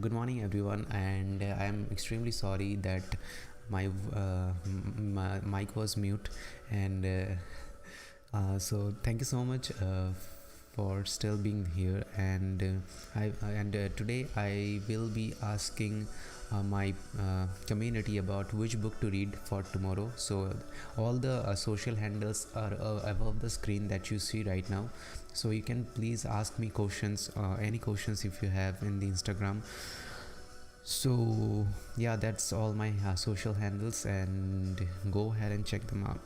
good morning, everyone, and I am extremely sorry that my mic was mute, and so thank you so much for still being here. And today I will be asking my community about which book to read for tomorrow. So all the social handles are above the screen that you see right now, so you can please ask me questions, any questions if you have in the Instagram. So yeah, that's all my social handles, and go ahead and check them out.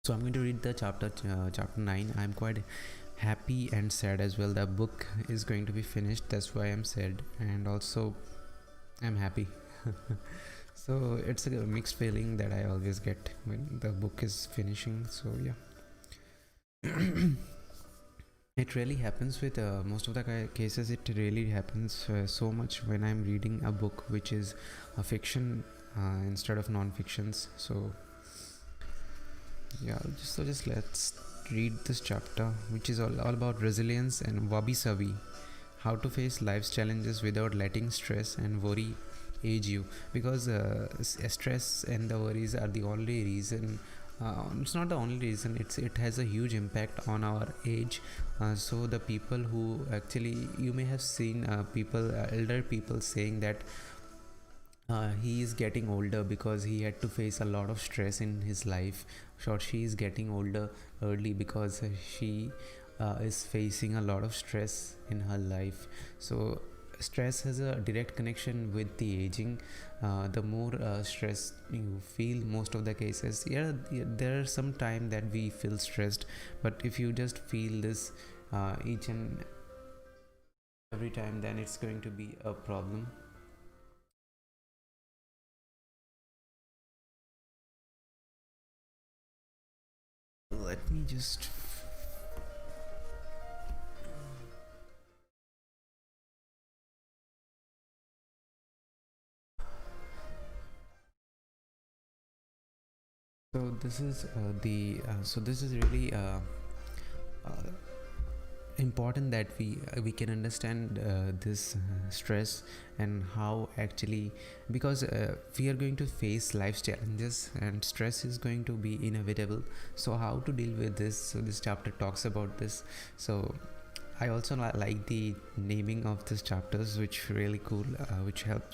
So I'm going to read the chapter 9. I'm quite happy and sad as well. The book is going to be finished, that's why I'm sad, and also I'm happy. So it's a mixed feeling that I always get when the book is finishing. So yeah. It really happens with most of the cases. It really happens so much when I'm reading a book which is a fiction instead of non-fictions. So yeah, just let's read this chapter, which is all about resilience and wabi sabi, how to face life's challenges without letting stress and worry age you. Because stress and the worries are the only reason, it's not the only reason, it has a huge impact on our age. So the people who actually, you may have seen people, elder people saying that he is getting older because he had to face a lot of stress in his life, or she is getting older early because she is facing a lot of stress in her life. So stress has a direct connection with the aging. The more stress you feel, most of the cases, yeah, there are some time that we feel stressed, but if you just feel this each and every time, then it's going to be a problem. Let me just. So this is this is really uh, important that we can understand this stress, and how actually, because we are going to face life's challenges and stress is going to be inevitable. So how to deal with this? So this chapter talks about this. So I also like the naming of these chapters, which really cool,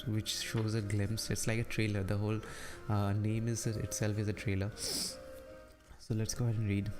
which shows a glimpse. It's like a trailer. The whole name is itself is a trailer. So let's go ahead and read.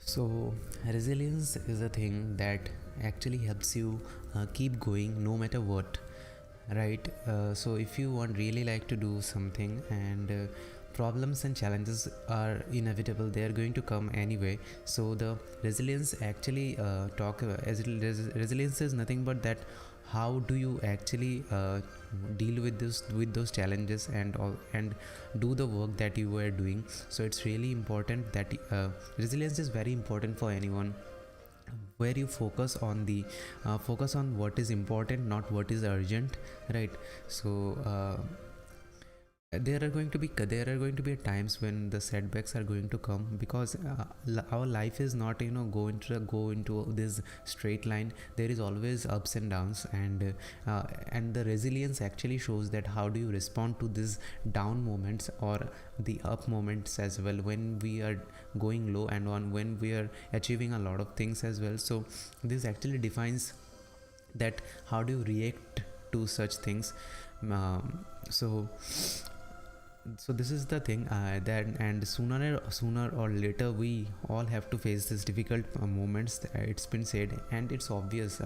So, resilience is a thing that actually helps you keep going no matter what, right? So, if you want really like to do something, and problems and challenges are inevitable, they are going to come anyway. So, the resilience actually resilience is nothing but that. How do you actually deal with this, with those challenges, and all, and do the work that you were doing? So it's really important that resilience is very important for anyone, where you focus on the focus on what is important, not what is urgent, right? So there are going to be times when the setbacks are going to come, because our life is not, go into this straight line. There is always ups and downs, and the resilience actually shows that how do you respond to these down moments or the up moments as well, when we are going low and on when we are achieving a lot of things as well. So this actually defines that how do you react to such things. Um, so so this is the thing, that and sooner or later we all have to face these difficult moments. It's been said, and it's obvious.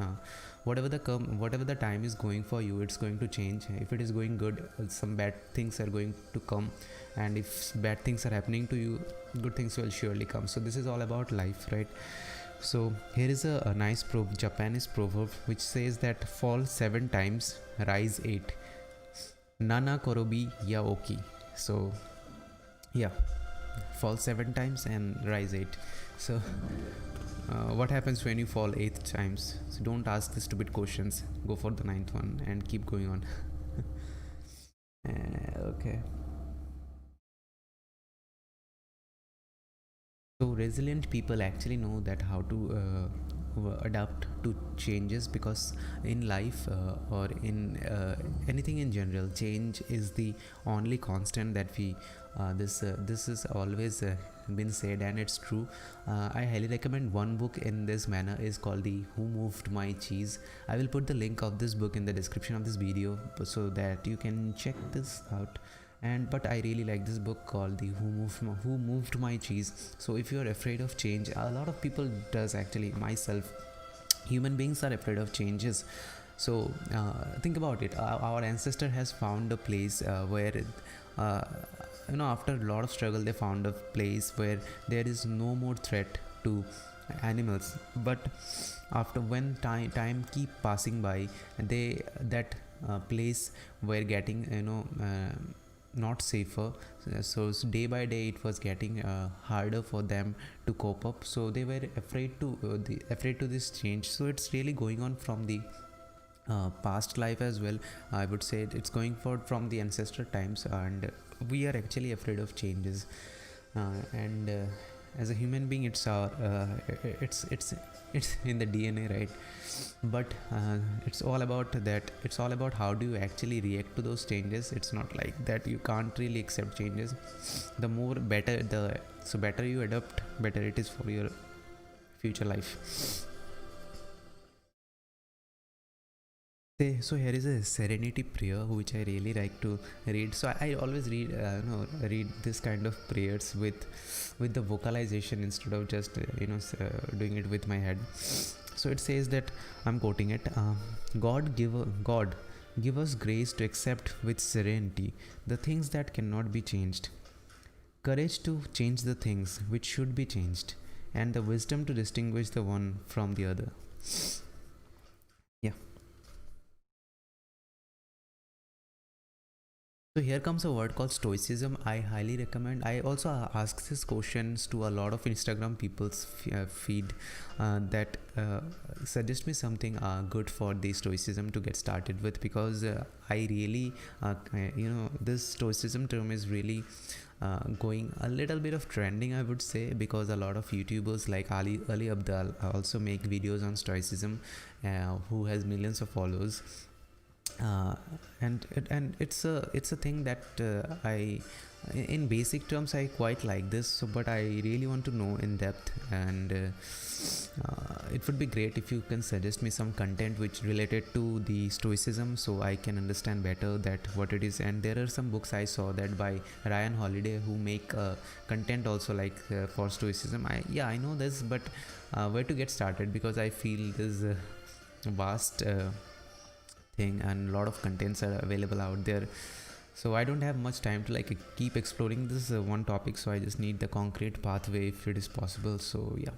Whatever the time is going for you, it's going to change. If it is going good, some bad things are going to come, and if bad things are happening to you, good things will surely come. So this is all about life, right? So here is a nice Japanese proverb which says that fall 7 times, rise 8. Nana korobi ya oki. So yeah, fall 7 times and rise 8. So what happens when you fall 8 times? So don't ask the stupid questions. Go for the ninth one and keep going on. Okay. So resilient people actually know that how to adapt to changes, because in life, or in anything in general, change is the only constant that we this is always been said, and it's true. I highly recommend one book in this manner, is called the Who Moved My Cheese. I will put the link of this book in the description of this video so that you can check this out. And but I really like this book called the Who Moved My Cheese. So if you're afraid of change, a lot of people does, actually myself, human beings are afraid of changes. So think about it. Our ancestor has found a place where uh, after a lot of struggle, they found a place where there is no more threat to animals. But after, when time keep passing by, they that place were getting, not safer. So day by day it was getting harder for them to cope up. So they were afraid to this change. So it's really going on from the past life as well. I would say it's going forward from the ancestor times, and we are actually afraid of changes. And as a human being, it's our it's in the DNA, right? But it's all about how do you actually react to those changes. It's not like that you can't really accept changes. The more better the so better you adapt, better it is for your future life. So here is a serenity prayer which I really like to read. So I always read this kind of prayers with the vocalization instead of just doing it with my head. So it says that, I'm quoting it, God give us grace to accept with serenity the things that cannot be changed, courage to change the things which should be changed, and the wisdom to distinguish the one from the other. Yeah. So here comes a word called stoicism. I highly recommend. I also ask these questions to a lot of Instagram people's feed, that suggest me something good for the stoicism to get started with, because I really, this stoicism term is really going a little bit of trending, I would say, because a lot of YouTubers like Ali Abdal also make videos on stoicism, who has millions of followers. And it's a thing that I in basic terms I quite like this. So but I really want to know in depth, and it would be great if you can suggest me some content which related to the stoicism, so I can understand better that what it is. And there are some books I saw that by Ryan Holiday, who make content also like for stoicism. I know this, but where to get started, because I feel this vast thing, and a lot of contents are available out there. So I don't have much time to like keep exploring this one topic, so I just need the concrete pathway if it is possible. So yeah.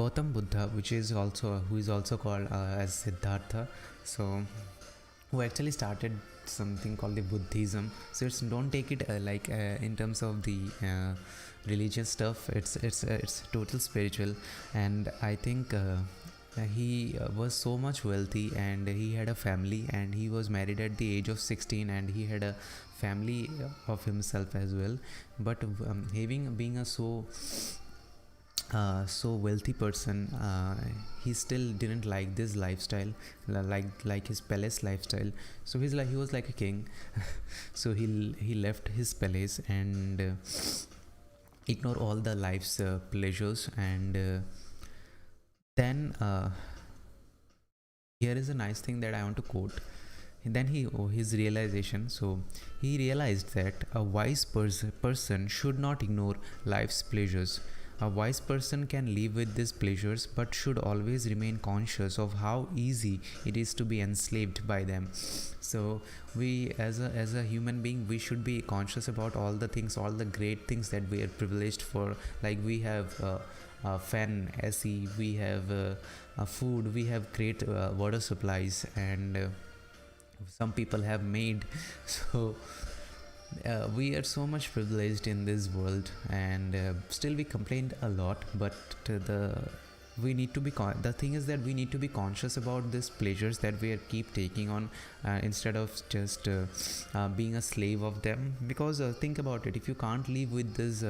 Gautam Buddha, which is also who is also called as Siddhartha, so who actually started something called the Buddhism. So it's, don't take it in terms of the religious stuff. It's total spiritual, and I think he was so much wealthy, and he had a family, and he was married at the age of 16, and he had a family of himself as well. But having being a so wealthy person, he still didn't like this lifestyle, like his palace lifestyle. So he was like a king. So he left his palace and ignore all the life's pleasures, and then here is a nice thing that I want to quote. And then his realization. So he realized that a wise person should not ignore life's pleasures. A wise person can live with these pleasures, but should always remain conscious of how easy it is to be enslaved by them. So we, as a human being, we should be conscious about all the things, all the great things that we are privileged for. Like we have fan, AC, we have food, we have great water supplies, and some people have made. So we are so much privileged in this world, and still we complained a lot. But we need to be the thing is that we need to be conscious about these pleasures that we are keep taking on, instead of just being a slave of them. Because think about it, if you can't live with this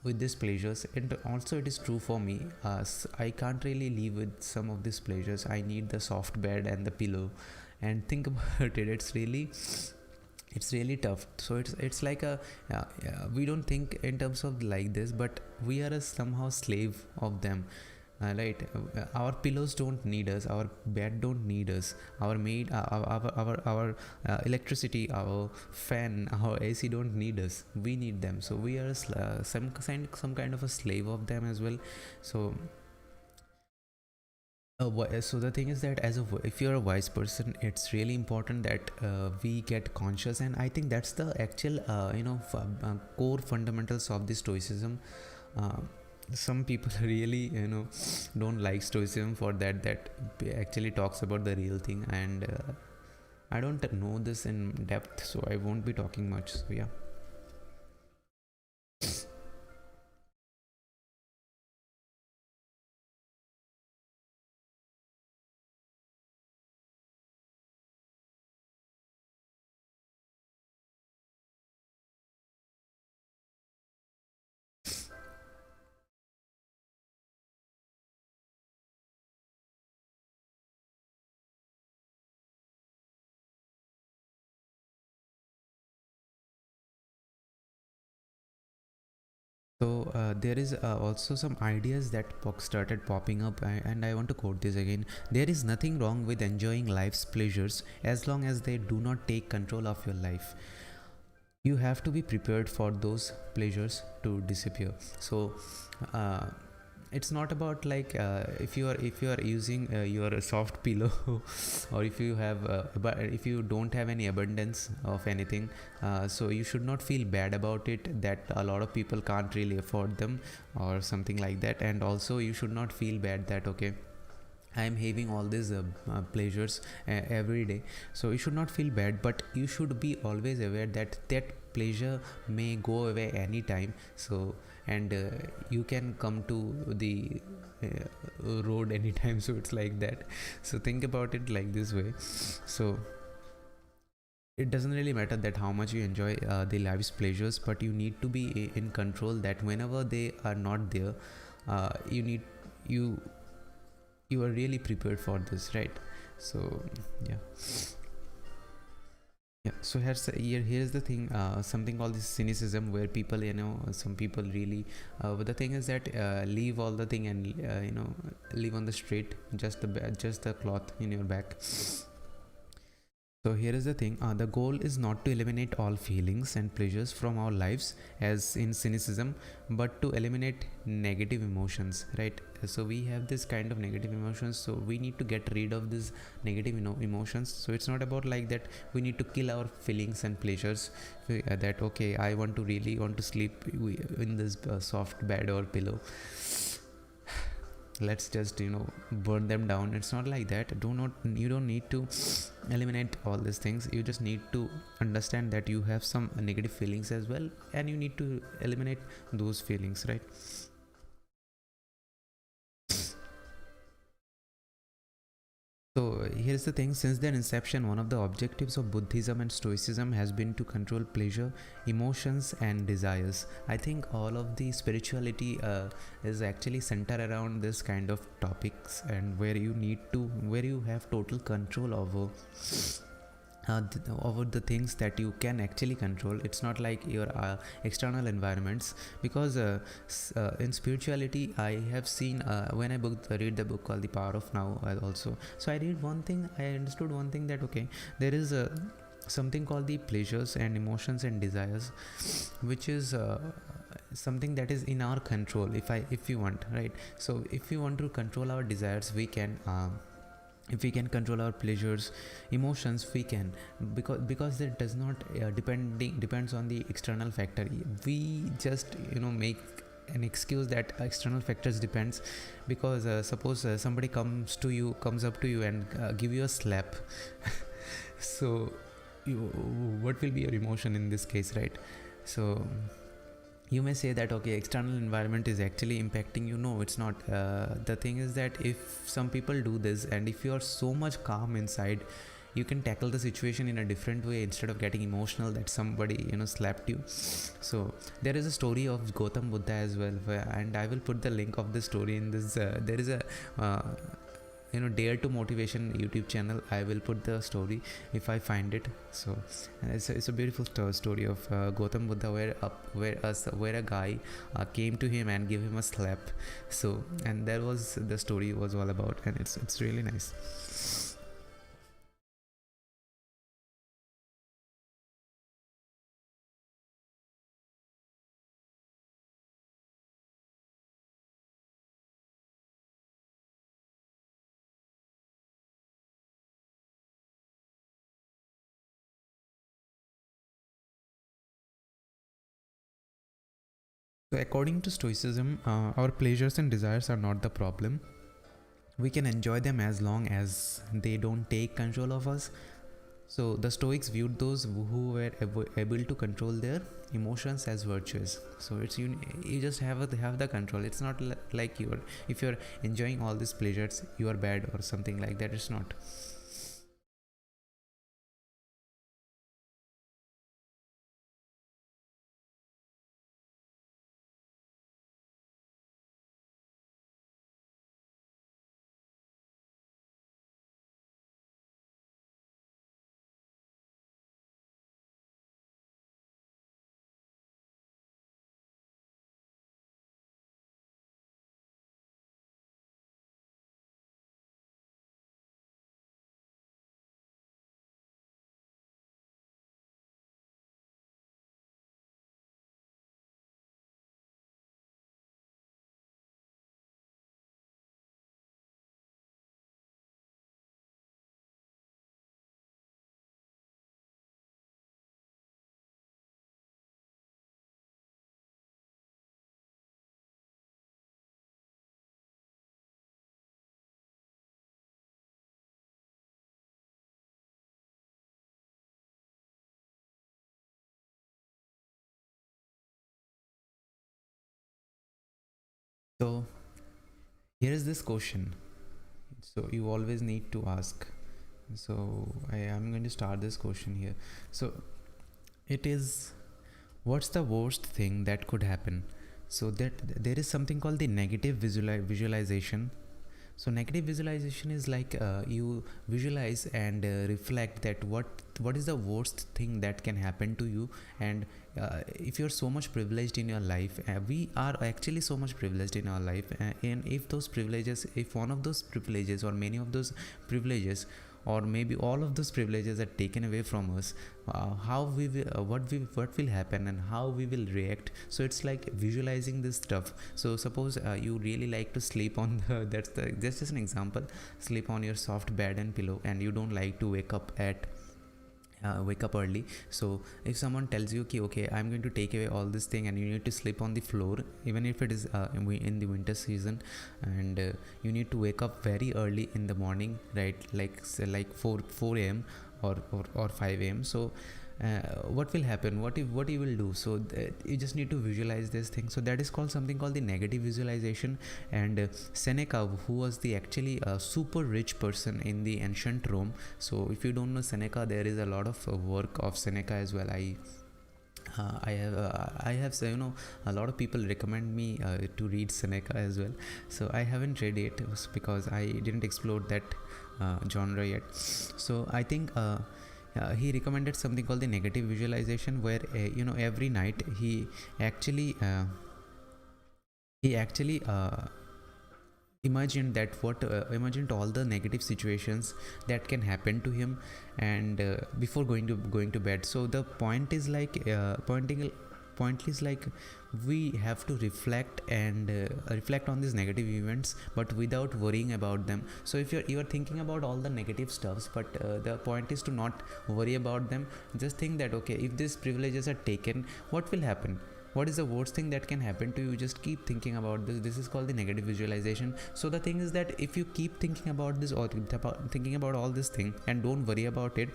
with these pleasures, and also it is true for me, I can't really live with some of these pleasures. I need the soft bed and the pillow, and think about it, it's really tough. So it's like a we don't think in terms of like this, but we are a somehow slave of them. Right, our pillows don't need us, our bed don't need us, our maid, our electricity, our fan, our AC don't need us, we need them. So we are some kind of a slave of them as well. So so the thing is that if you're a wise person, it's really important that we get conscious, and I think that's the actual core fundamentals of the stoicism. Some people really don't like stoicism for that actually talks about the real thing, and I don't know this in depth, so I won't be talking much. So yeah. So there is also some ideas that started popping up, and I want to quote this again. There is nothing wrong with enjoying life's pleasures as long as they do not take control of your life. You have to be prepared for those pleasures to disappear. So it's not about like if you are using your soft pillow or if you have but if you don't have any abundance of anything, so you should not feel bad about it that a lot of people can't really afford them or something like that. And also you should not feel bad that okay, I am having all these pleasures every day, so you should not feel bad, but you should be always aware that pleasure may go away anytime. So and you can come to the road anytime. So it's like that. So think about it like this way. So it doesn't really matter that how much you enjoy the life's pleasures, but you need to be in control that whenever they are not there, you are really prepared for this, right? So yeah. So here's the thing, something called this cynicism, where people some people really but the thing is that leave all the thing and leave on the street just the cloth in your back. So here is the thing, the goal is not to eliminate all feelings and pleasures from our lives as in cynicism, but to eliminate negative emotions, right? So we have this kind of negative emotions, so we need to get rid of these negative emotions. So it's not about like that we need to kill our feelings and pleasures, that okay, I really want to sleep in this soft bed or pillow. let's just burn them down. It's not like that. You don't need to eliminate all these things. You just need to understand that you have some negative feelings as well, and you need to eliminate those feelings, right? So here's the thing, since their inception, one of the objectives of Buddhism and Stoicism has been to control pleasure, emotions, and desires. I think all of the spirituality is actually centered around this kind of topics, and where you have total control over the things that you can actually control. It's not like your external environments, because in spirituality I have seen, when I read the book called The Power of Now also. So I understood one thing, that okay, there is something called the pleasures and emotions and desires, which is something that is in our control, if we want, right? So if we want to control our desires, we can. If we can control our pleasures, emotions, we can, because it does not depends on the external factor. We just make an excuse that external factors depends, because suppose somebody comes up to you and give you a slap. So what will be your emotion in this case, right? So you may say that okay, external environment is actually impacting you. No, it's not. The thing is that if some people do this, and if you are so much calm inside, you can tackle the situation in a different way instead of getting emotional that somebody slapped you. So there is a story of Gautam Buddha as well, and I will put the link of the story in this. There is a Dare to Motivation YouTube channel. I will put the story if I find it. So it's a beautiful story of Gautam Buddha, where a guy came to him and gave him a slap. So, and that was the story was all about, and it's really nice. So according to Stoicism, our pleasures and desires are not the problem. We can enjoy them as long as they don't take control of us. So the Stoics viewed those who were able to control their emotions as virtues. So it's you just have the control. It's not like if you're enjoying all these pleasures, you are bad or something like that. It's not. So here is this question. So you always need to ask. So I am going to start this question here. So it is, what's the worst thing that could happen? So that there is something called the negative visualization. So negative visualization is like you visualize and reflect that what is the worst thing that can happen to you. And if you're so much privileged in your life, we are actually so much privileged in our life, and if one of those privileges or many of those privileges, or maybe all of those privileges are taken away from us, how we will what will happen and how we will react. So it's like visualizing this stuff. So suppose you really like to sleep on the that's just an example, sleep on your soft bed and pillow, and you don't like to wake up at wake up early. So if someone tells you, okay, I'm going to take away all this thing and you need to sleep on the floor, even if it is in the winter season, and you need to wake up very early in the morning, right, like say like 4 a.m or 5 a.m. So what will happen, what you will do? So you just need to visualize this thing. So that is called something called the negative visualization. And Seneca, who was the actually super rich person in the ancient Rome. So if you don't know Seneca, there is a lot of work of Seneca as well. I have a lot of people recommend me to read Seneca as well. So I haven't read it because I didn't explore that genre yet. So I think he recommended something called the negative visualization, where every night he actually imagined all the negative situations that can happen to him, and before going to bed. So the point is like point is like we have to reflect and reflect on these negative events, but without worrying about them. So if you're thinking about all the negative stuffs, but the point is to not worry about them. Just think that, okay, if these privileges are taken, what will happen? What is the worst thing that can happen to you? Just keep thinking about this is called the negative visualization. So the thing is that if you keep thinking about this, or thinking about all this thing, and don't worry about it,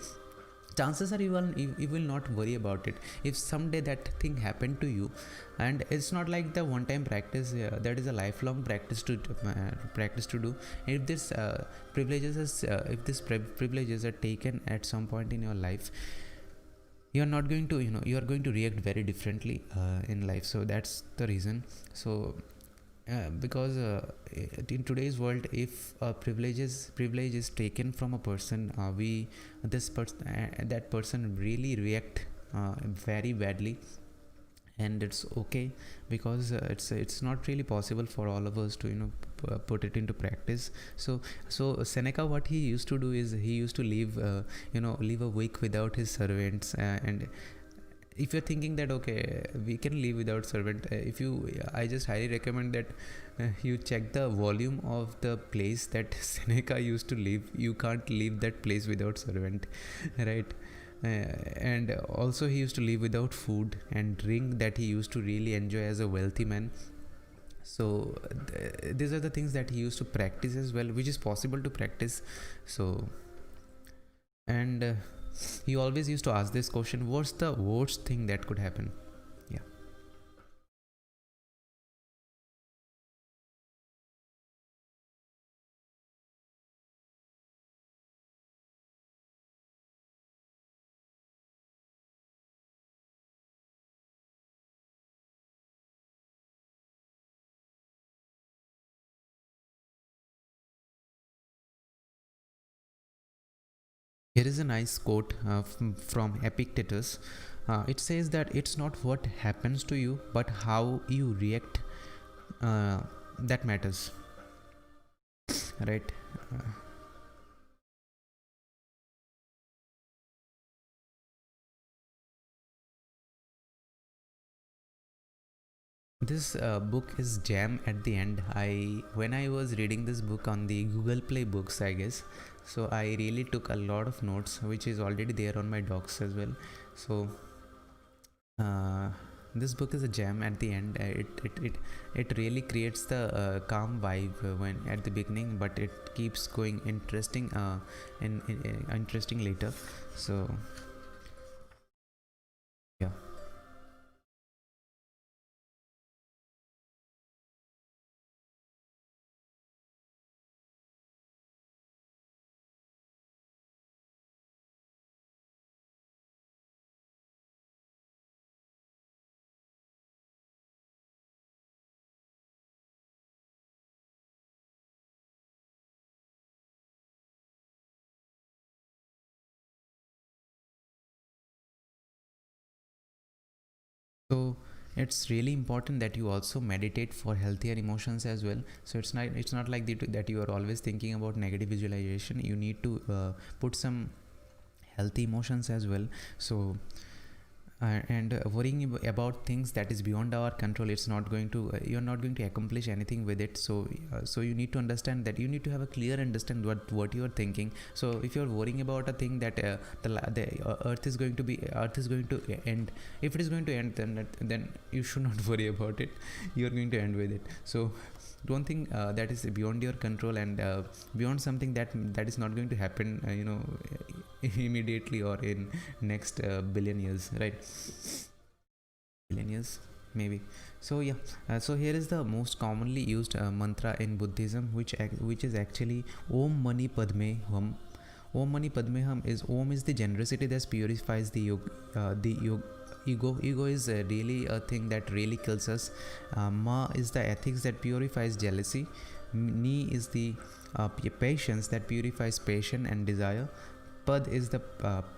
chances are you will not worry about it. If someday that thing happened to you, and it's not like the one time practice, that is a lifelong practice to do. If this privileges are taken at some point in your life, you are not going to you are going to react very differently in life. So that's the reason. So because in today's world, if privilege is taken from a person, that person really react very badly. And it's okay, because it's not really possible for all of us to put it into practice. So Seneca, what he used to do is he used to live a week without his servants. And if you're thinking that, okay, we can live without servant, I just highly recommend that you check the volume of the place that Seneca used to live. You can't leave that place without servant, right? And also he used to live without food and drink that he used to really enjoy as a wealthy man. So these are the things that he used to practice as well, which is possible to practice. So, and he always used to ask this question: what's the worst thing that could happen? Yeah. Here is a nice quote from Epictetus. It says that it's not what happens to you, but how you react, that matters, right? Uh, this book is jam at the end. When I was reading this book on the Google Play Books, I guess, so I really took a lot of notes, which is already there on my docs as well. So uh, this book is a gem at the end. It really creates the calm vibe when at the beginning, but it keeps going interesting interesting later. So yeah. So it's really important that you also meditate for healthier emotions as well. So it's not like that you are always thinking about negative visualization. You need to put some healthy emotions as well. So and worrying about things that is beyond our control, it's not going to you're not going to accomplish anything with it. So you need to understand that you need to have a clear understand what you are thinking. So if you're worrying about a thing that the earth is going to be earth is going to end, if it is going to end, then you should not worry about it. You're going to end with it. So don't think that is beyond your control, and beyond something that is not going to happen immediately or in next billion years, right? Billion years maybe. So yeah, so here is the most commonly used mantra in Buddhism, which is actually Om Mani Padme Hum. Om Mani Padme Hum is Om is the generosity that purifies the ego is really a thing that really kills us. Ma is the ethics that purifies jealousy. Ni is the patience that purifies passion and desire. Pad is the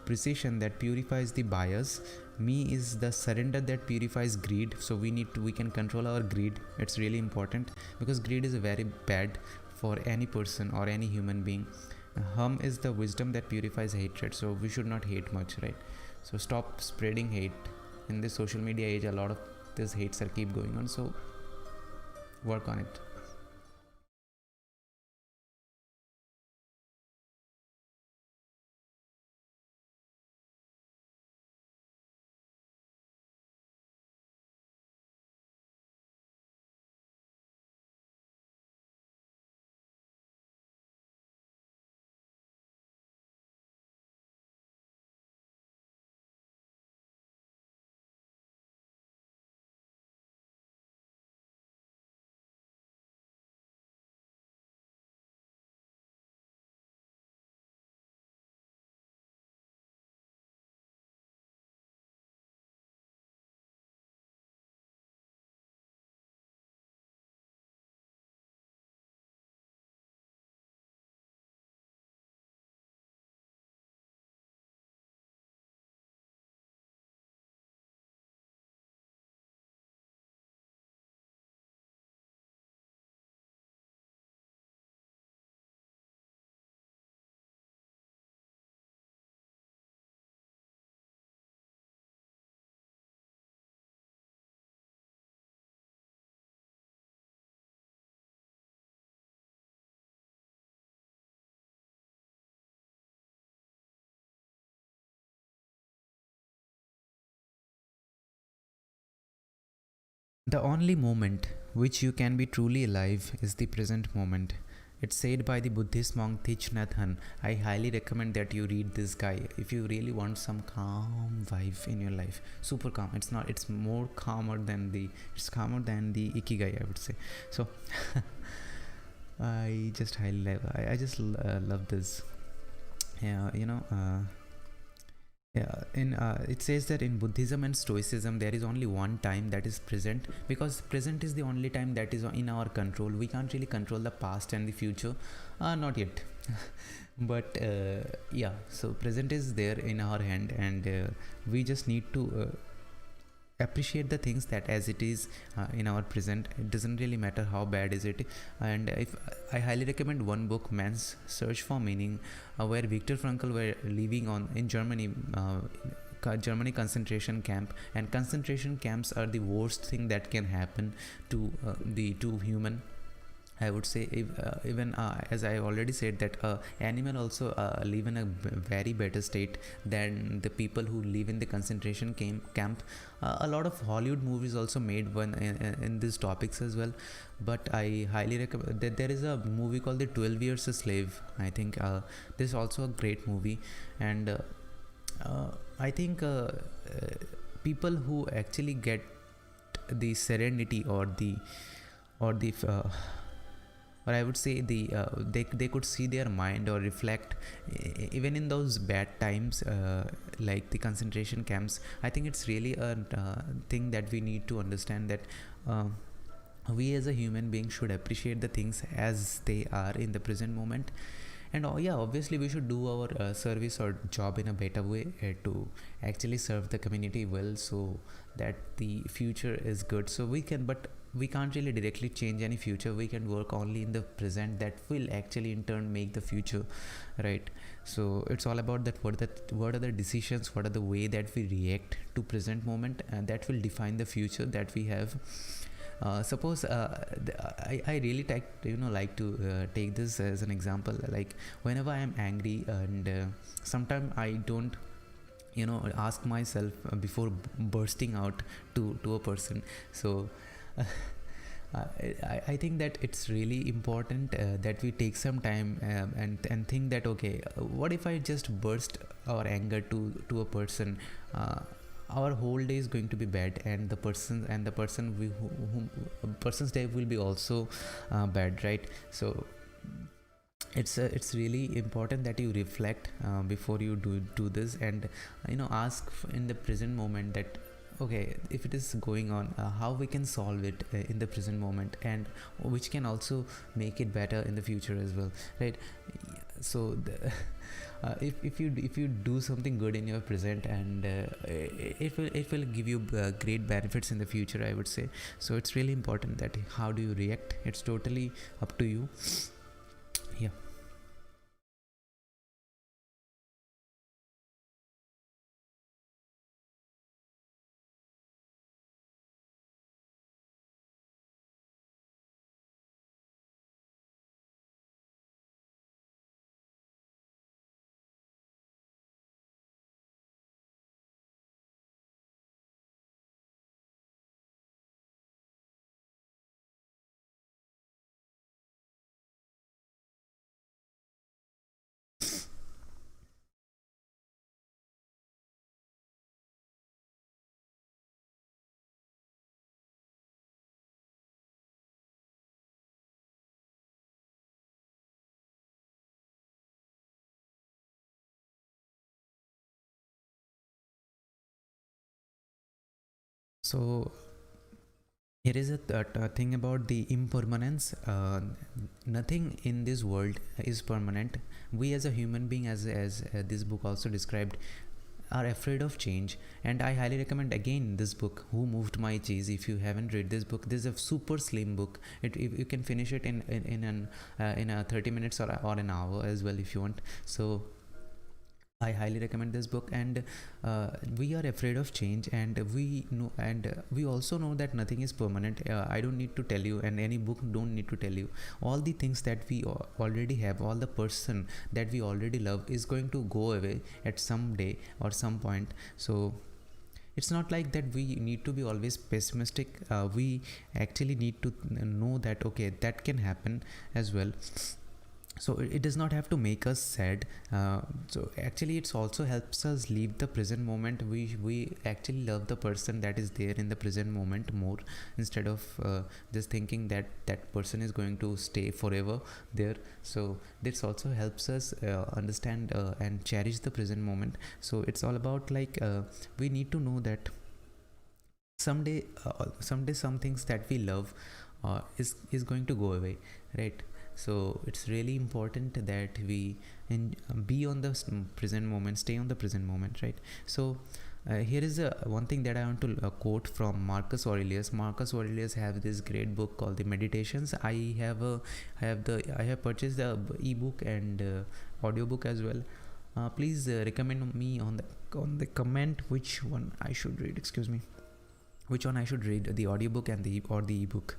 precision that purifies the bias. Me is the surrender that purifies greed. So we can control our greed. It's really important, because greed is very bad for any person or any human being. Hum is the wisdom that purifies hatred. So we should not hate much, right? So stop spreading hate. In this social media age, a lot of these hates are keep going on. So work on it. The only moment which you can be truly alive is the present moment. It's said by the Buddhist monk Thich Nhat Hanh. I highly recommend that you read this guy if you really want some calm vibe in your life. Super calm. It's not. It's more calmer than the. It's calmer than the Ikigai, I would say. So I just highly love. I just love this. Yeah, yeah, in it says that in Buddhism and Stoicism there is only one time that is present, because present is the only time that is in our control. We can't really control the past and the future, not yet. But yeah, so present is there in our hand, and we just need to appreciate the things that as it is in our present. It doesn't really matter how bad is it. And if I highly recommend one book, Man's Search for Meaning, where Viktor Frankl were living on in Germany, Germany concentration camp. And concentration camps are the worst thing that can happen to the to human, I would say. If, even as I already said that animal also live in a very better state than the people who live in the concentration camp. A lot of Hollywood movies also made one in these topics as well, but I highly recommend that there is a movie called The 12 Years a Slave. I think this is also a great movie, and I think people who actually get the serenity or the or I would say they could see their mind or reflect even in those bad times, like the concentration camps. I think it's really a thing that we need to understand, that we as a human being should appreciate the things as they are in the present moment. And yeah, obviously we should do our service or job in a better way to actually serve the community well, so that the future is good. So we can, but we can't really directly change any future. We can work only in the present, that will actually in turn make the future, right? So it's all about that, what are the decisions, what are the way that we react to present moment, and that will define the future that we have. Suppose I really like to take this as an example. Like whenever I am angry, and sometimes I don't ask myself before bursting out to a person. So I think that it's really important that we take some time, and think that, okay, what if I just burst our anger to a person? Our whole day is going to be bad, and the person person's day will be also bad, right? So it's really important that you reflect before you do this, and ask in the present moment that, okay, if it is going on, how we can solve it in the present moment, and which can also make it better in the future as well, right? So if you do something good in your present, and it will give you great benefits in the future, I would say. So it's really important that how do you react, it's totally up to you. Yeah. So here is a thing about the impermanence. Nothing in this world is permanent. We as a human being, as this book also described, are afraid of change. And I highly recommend again this book, Who Moved My Cheese. If you haven't read this book, this is a super slim book. You can finish it in a 30 minutes, or an hour as well if you want. So I highly recommend this book. And we are afraid of change, and we know, and we also know that nothing is permanent. I don't need to tell you, and any book don't need to tell you. All the things that we already have, all the person that we already love, is going to go away at some day or some point. So it's not like that we need to be always pessimistic. We actually need to know that, okay, that can happen as well. So it does not have to make us sad. So actually it's also helps us leave the present moment. We actually love the person that is there in the present moment more, instead of just thinking that that person is going to stay forever there. So this also helps us understand and cherish the present moment. So it's all about, like, we need to know that someday some things that we love is going to go away, right? So it's really important that we be on the present moment, stay on the present moment, right? So here is one thing that I want to quote from Marcus Aurelius. Marcus Aurelius have this great book called the Meditations. I have purchased the ebook and audiobook as well. Please recommend me on the comment which one I should read. Excuse me, which one I should read, the audiobook and the ebook.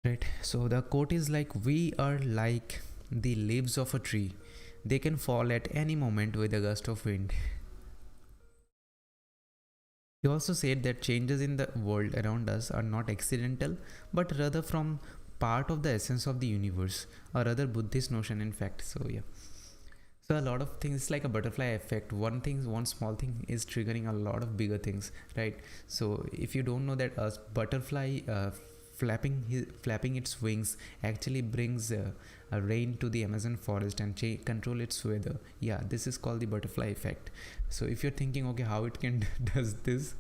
Right. So the quote is like, we are like the leaves of a tree. They can fall at any moment with a gust of wind. He also said that changes in the world around us are not accidental, but rather from part of the essence of the universe, or other Buddhist notion, in fact. So yeah. So a lot of things, like a butterfly effect. One small thing is triggering a lot of bigger things, right? So if you don't know that a butterfly flapping its wings actually brings a rain to the Amazon forest and control its weather. Yeah, this is called the butterfly effect. So if you're thinking, okay, how it can does this,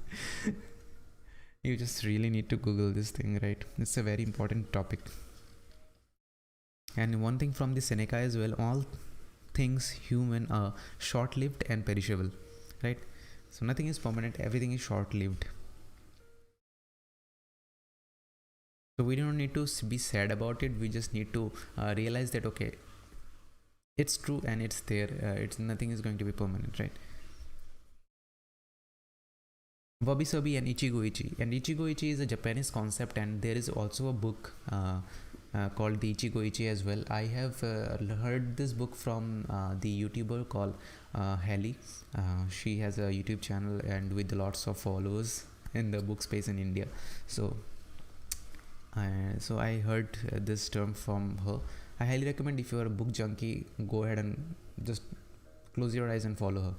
you just really need to Google this thing, right? It's a very important topic. And one thing from the Seneca as well: all things human are short-lived and perishable, right? So nothing is permanent, everything is short-lived. So we don't need to be sad about it. We just need to realize that okay, it's true and it's there. It's nothing is going to be permanent, right? Wabi Sabi and Ichigo Ichi. And Ichigo Ichi is a Japanese concept, and there is also a book called the Ichigo Ichi as well. I have heard this book from the YouTuber called Hallie. She has a YouTube channel and with lots of followers in the book space in India. So, so I heard this term from her. I highly recommend if you are a book junkie, go ahead and just close your eyes and follow her.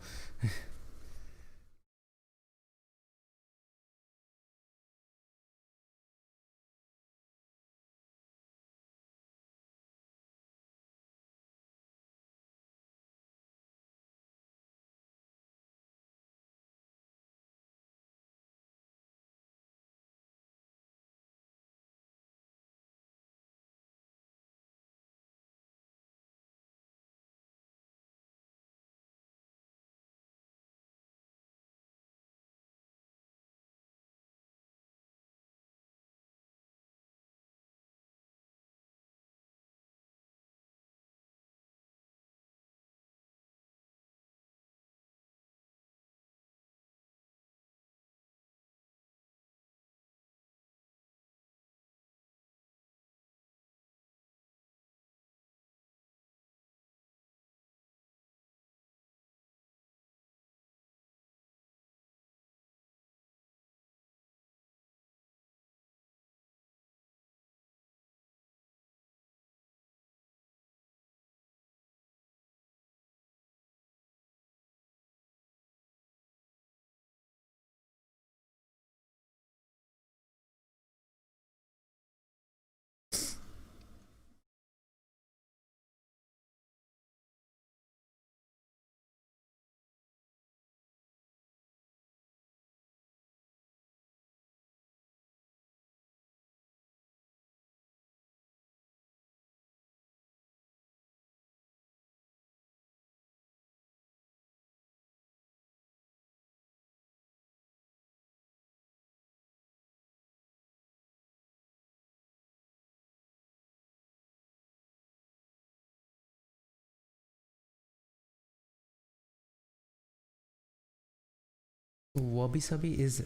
Wabi Sabi is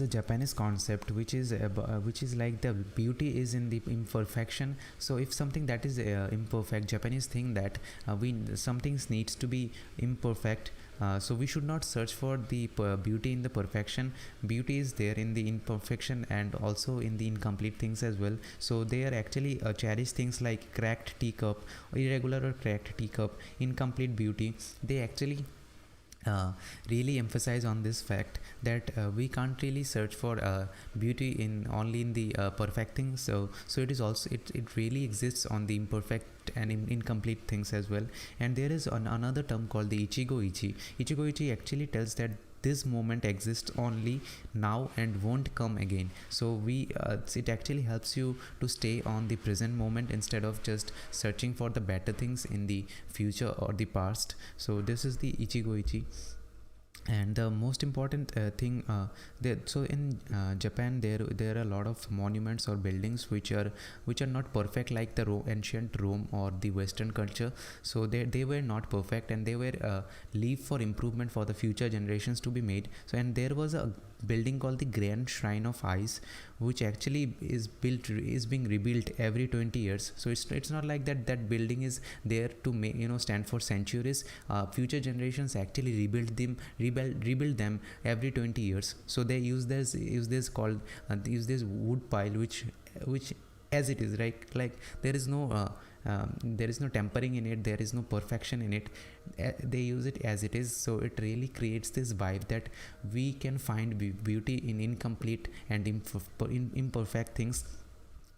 a Japanese concept which is like the beauty is in the imperfection. So if something that is imperfect, Japanese think that we some things needs to be imperfect. So we should not search for the beauty in the perfection. Beauty is there in the imperfection and also in the incomplete things as well. So they are actually cherish things like cracked teacup, irregular or cracked teacup, incomplete beauty. They actually uh, really emphasize on this fact that we can't really search for beauty in only in the perfect things. So it is also it really exists on the imperfect and incomplete things as well. And there is another term called the Ichigo Ichi actually tells that this moment exists only now and won't come again. So we it actually helps you to stay on the present moment instead of just searching for the better things in the future or the past. So this is the Ichigo Ichi. And the most important thing so in Japan there are a lot of monuments or buildings which are not perfect like the ancient Rome or the Western culture. So they were not perfect and they were leave for improvement for the future generations to be made. So and there was a building called the Grand Shrine of Ice, which actually is being rebuilt every 20 years. So it's not like that building is there to make stand for centuries. Future generations actually rebuild them every 20 years. So they use this wood pile which as it is, right? Like there is no tempering in it, there is no perfection in it. They use it as it is. So it really creates this vibe that we can find beauty in incomplete and imperfect things.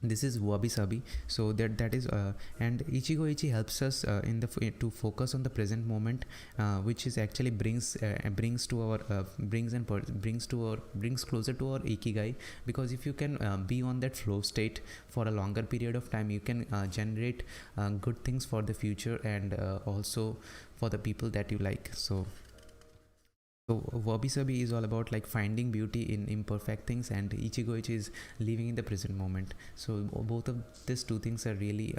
This is Wabi Sabi. So that is and Ichigo Ichi helps us in the to focus on the present moment, which is actually brings to our brings closer to our Ikigai. Because if you can be on that flow state for a longer period of time, you can generate good things for the future and also for the people that you like. So So wabi sabi is all about like finding beauty in imperfect things, and ichigo is living in the present moment. So both of these two things are really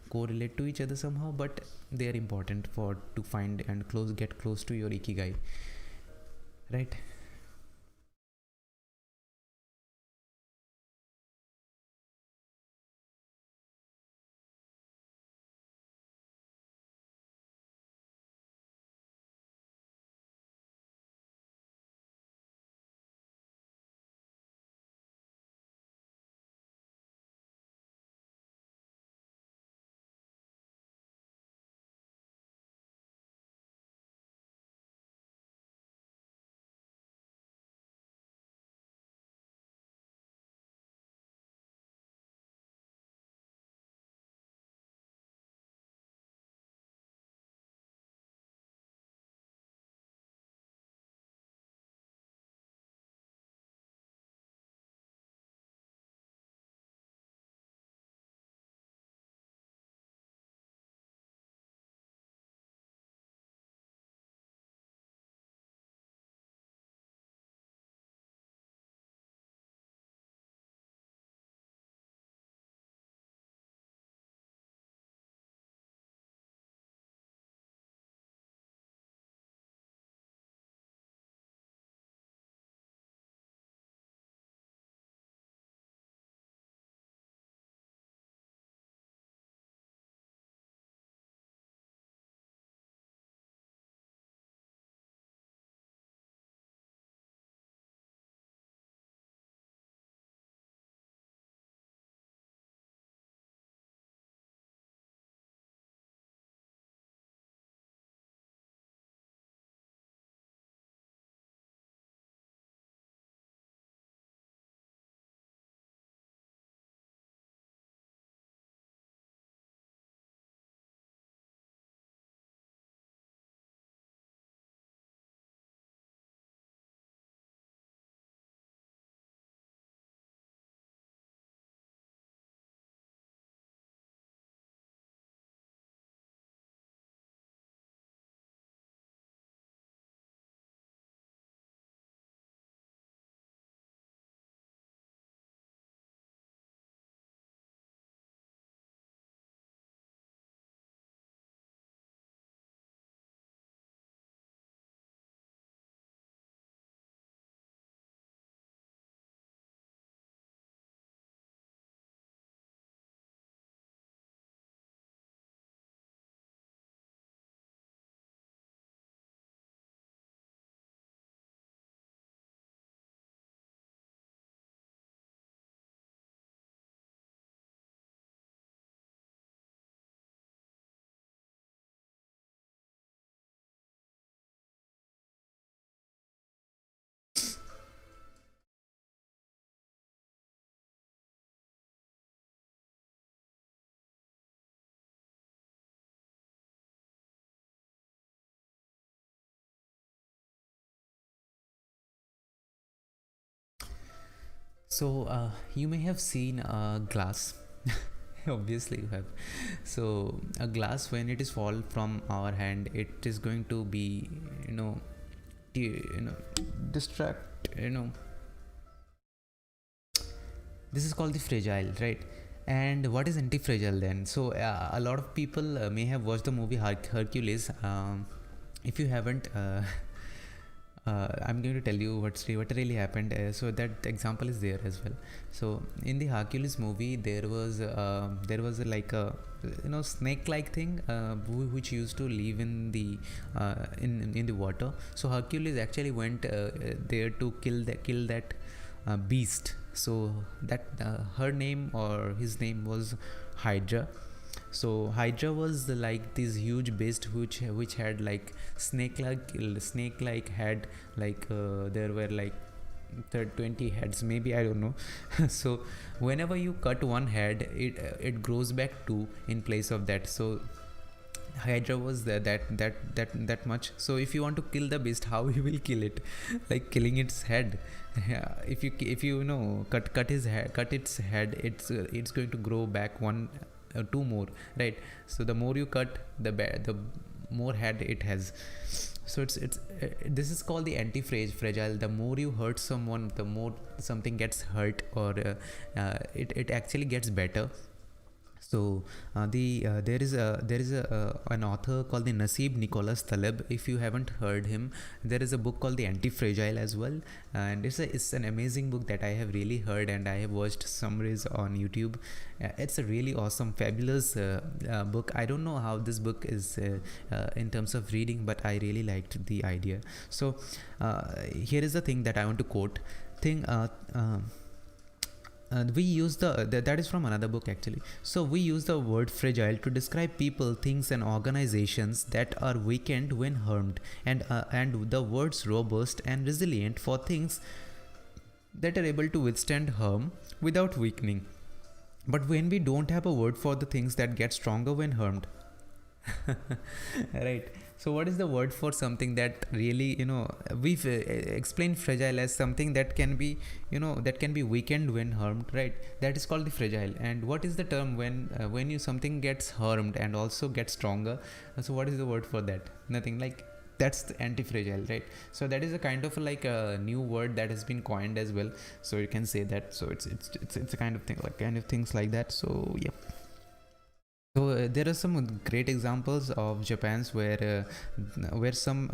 correlate to each other somehow, but they are important for to find and get close to your ikigai, right? So you may have seen a glass. Obviously you have. So a glass, when it is fall from our hand, it is going to be, you know, you know, distract, you know, this is called the fragile, right? And what is anti-fragile then? So a lot of people may have watched the movie Hercules. If you haven't, I'm going to tell you what really happened. So that example is there as well. So in the Hercules movie, there was like a, you know, snake-like thing which used to live in the in the water. So Hercules actually went there to kill that beast. So that her name or his name was Hydra. So Hydra was like this huge beast which had like snake like head, like there were like 20 heads, maybe, I don't know. So whenever you cut one head, it grows back two in place of that. So Hydra was that much. So if you want to kill the beast, how you will kill it? Like killing its head. Yeah, if you know cut its head, it's going to grow back one two more, right? So the more you cut, the more head it has. So it's this is called the anti-fragile. The more you hurt someone, the more something gets hurt, or it actually gets better. So there is a an author called the Nasib Nicholas Taleb. If you haven't heard him, there is a book called the Anti-Fragile as well, and it's an amazing book that I have really heard, and I have watched summaries on YouTube. It's a really awesome, fabulous book. I don't know how this book is in terms of reading, but I really liked the idea. So here is the thing that I want to quote. Thing. We use that is from another book actually. So we use the word fragile to describe people, things, and organizations that are weakened when harmed, and the words robust and resilient for things that are able to withstand harm without weakening. But when we don't have a word for the things that get stronger when harmed, right? So what is the word for something that really, we've explained fragile as something that can be, that can be weakened when harmed, right? That is called the fragile. And what is the term when you something gets harmed and also gets stronger? So what is the word for that? Nothing. Like, that's the anti-fragile, right? So that is a kind of like a new word that has been coined as well, so you can say that. So it's a kind of thing, like kind of things like that. So yeah. So there are some great examples of Japan's where some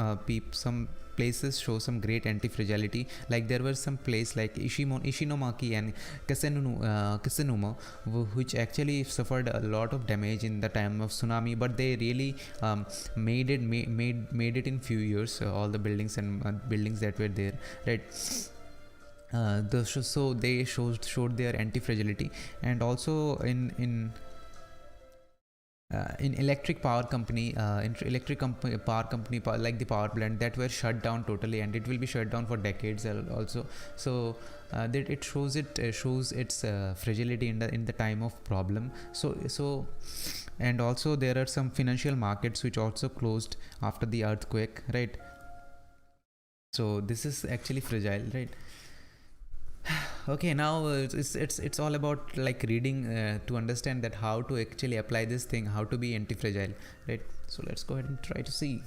places show some great anti-fragility. Like there were some place like Ishinomaki and Kisenuma, which actually suffered a lot of damage in the time of tsunami, but they really made it in few years. All the buildings and buildings that were there, right? So they showed their anti-fragility. And also in electric power company, like the power plant that were shut down totally, and it will be shut down for decades also. So that it shows its fragility in the time of problem. So and also there are some financial markets which also closed after the earthquake, right? So this is actually fragile, right? Okay, now it's all about like reading to understand that how to actually apply this thing, how to be anti-fragile, right? So let's go ahead and try to see.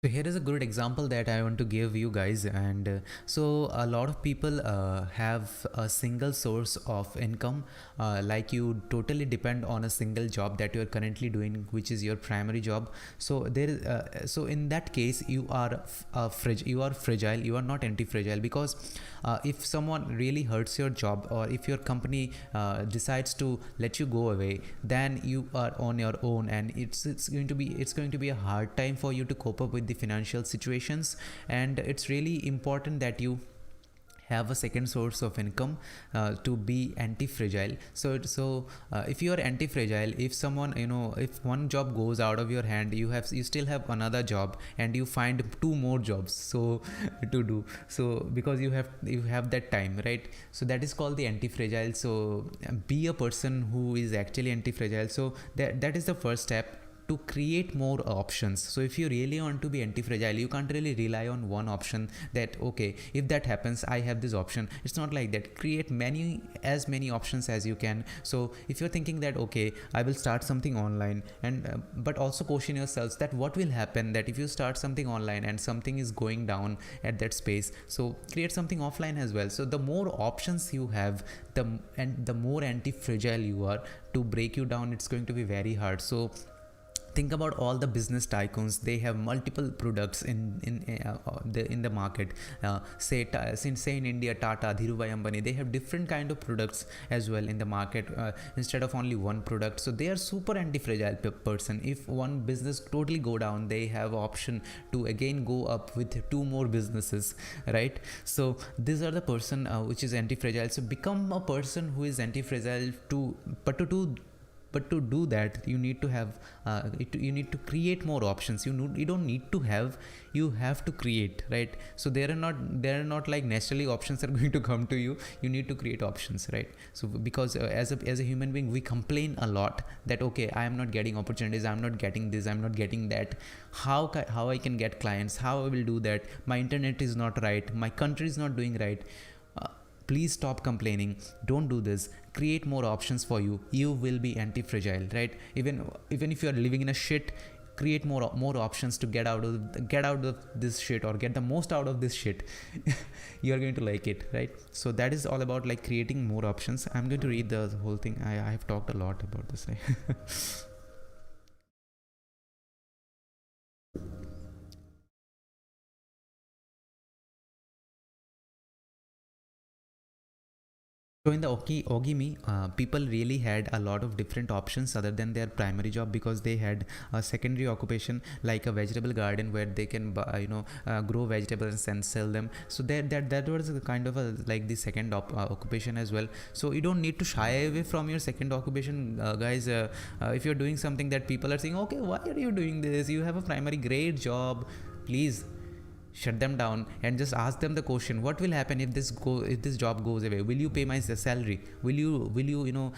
So here is a good example that I want to give you guys. And so a lot of people have a single source of income, like you totally depend on a single job that you are currently doing, which is your primary job. So so in that case you are fragile. You are not anti-fragile, because if someone really hurts your job, or if your company decides to let you go away, then you are on your own, and it's going to be a hard time for you to cope up with the financial situations. And it's really important that you have a second source of income to be anti-fragile. So if you are anti-fragile, if someone, if one job goes out of your hand, you still have another job, and you find two more jobs so to do, so because you have that time, right? So that is called the anti-fragile. So be a person who is actually anti-fragile. So that is the first step, to create more options. So if you really want to be anti-fragile, you can't really rely on one option, that okay, if that happens I have this option. It's not like that. Create as many options as you can. So if you're thinking that okay, I will start something online, and but also question yourselves that what will happen that if you start something online and something is going down at that space. So create something offline as well. So the more options you have, the more anti-fragile you are. To break you down, it's going to be very hard. So think about all the business tycoons. They have multiple products in the market. Say in India, Tata, Dhirubhai Ambani, they have different kind of products as well in the market, instead of only one product. So they are super anti-fragile person. If one business totally go down, they have option to again go up with two more businesses, right? So these are the person which is anti-fragile. So become a person who is anti-fragile, to but to do that you need to have you need to create more options. You don't need to have, you have to create, right? So there are not like naturally options are going to come to you. You need to create options, right? So because as a human being, we complain a lot that okay, I am not getting opportunities, I'm not getting this, I'm not getting that. How I can get clients, how I will do that, my internet is not right, my country is not doing right. uh, Please stop complaining. Don't do this. Create more options for you. You will be anti-fragile, right? Even if you are living in a shit, create more options to get out of this shit, or get the most out of this shit. You are going to like it, right? So that is all about like creating more options. I'm going to read the whole thing. I have talked a lot about this. So in the Ogimi, people really had a lot of different options other than their primary job, because they had a secondary occupation like a vegetable garden where they can grow vegetables and sell them. So that was a kind of a like the second occupation as well. So you don't need to shy away from your second occupation, guys. If you're doing something that people are saying, okay, why are you doing this? You have a primary great job. Please shut them down and just ask them the question: what will happen if this job goes away? Will you pay my salary? Will you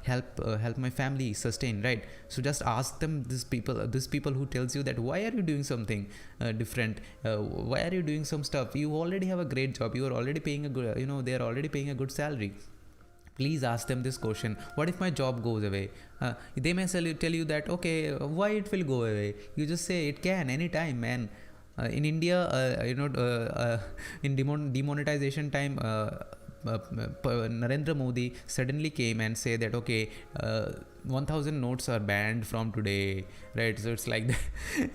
help my family sustain, right? So just ask them, these people who tells you that why are you doing something different, why are you doing some stuff? You already have a great job, you are already paying a good, they are already paying a good salary. Please ask them this question: what if my job goes away? They may tell you that okay, why it will go away? You just say it can anytime, man. In India, in demonetization time, Narendra Modi suddenly came and said that okay, 1000 notes are banned from today, right? So it's like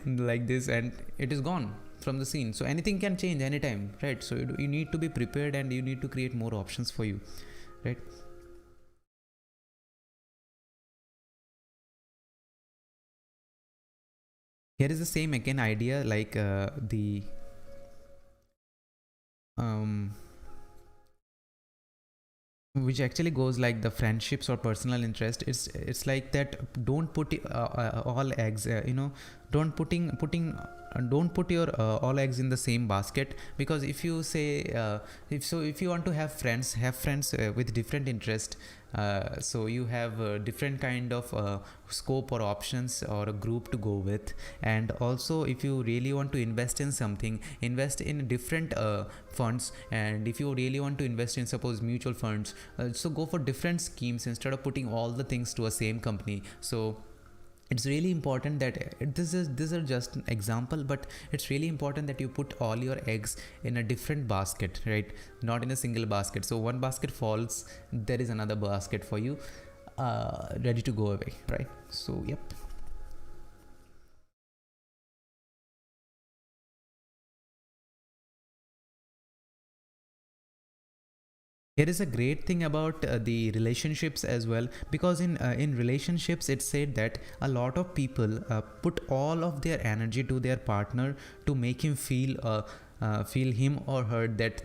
like this, and it is gone from the scene. So anything can change anytime, right? So you need to be prepared, and you need to create more options for you, right? Here is the same again idea, like the um which actually goes like the friendships or personal interest. It's like that, don't put all eggs, don't put your all eggs in the same basket. Because if you say if you want to have friends with different interest, so you have different kind of scope or options or a group to go with. And also, if you really want to invest in something, invest in different funds. And if you really want to invest in, suppose, mutual funds, so go for different schemes instead of putting all the things to a same company. So it's really important that this is just an example, but it's really important that you put all your eggs in a different basket, right? Not in a single basket. So one basket falls, there is another basket for you, ready to go away, right? So yep. Here is a great thing about the relationships as well, because in relationships it's said that a lot of people put all of their energy to their partner to make him feel him or her that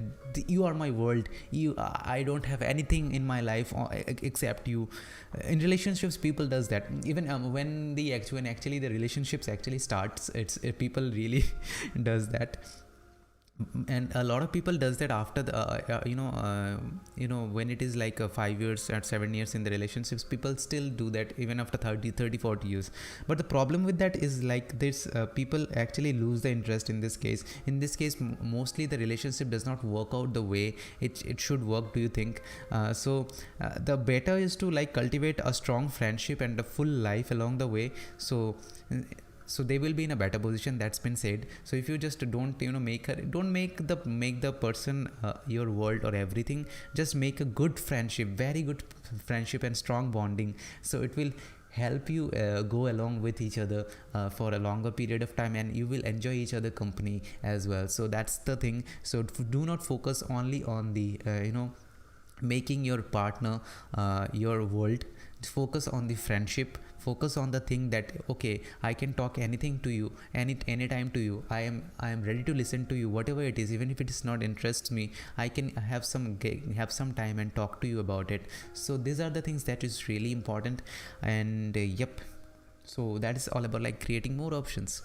you are my world. I don't have anything in my life except you. In relationships, people does that. Even when actually the relationships actually starts, it's people really does that. And a lot of people does that after the when it is like 5 years or 7 years in the relationships, people still do that even after 30, 40 years. But the problem with that is like this, people actually lose the interest in this case. Mostly the relationship does not work out the way it should work. Do you think the better is to like cultivate a strong friendship and a full life along the way. So they will be in a better position. That's been said. So if you just don't make the person your world or everything, just make a good friendship, very good friendship and strong bonding. So it will help you go along with each other for a longer period of time, and you will enjoy each other company as well. So that's the thing. So do not focus only on the making your partner your world. Focus on the friendship, focus on the thing that okay, I can talk anything to you, anytime to you. I am ready to listen to you, whatever it is, even if it is not interests me. I can have some time and talk to you about it. So these are the things that is really important. And yep, so that is all about like creating more options.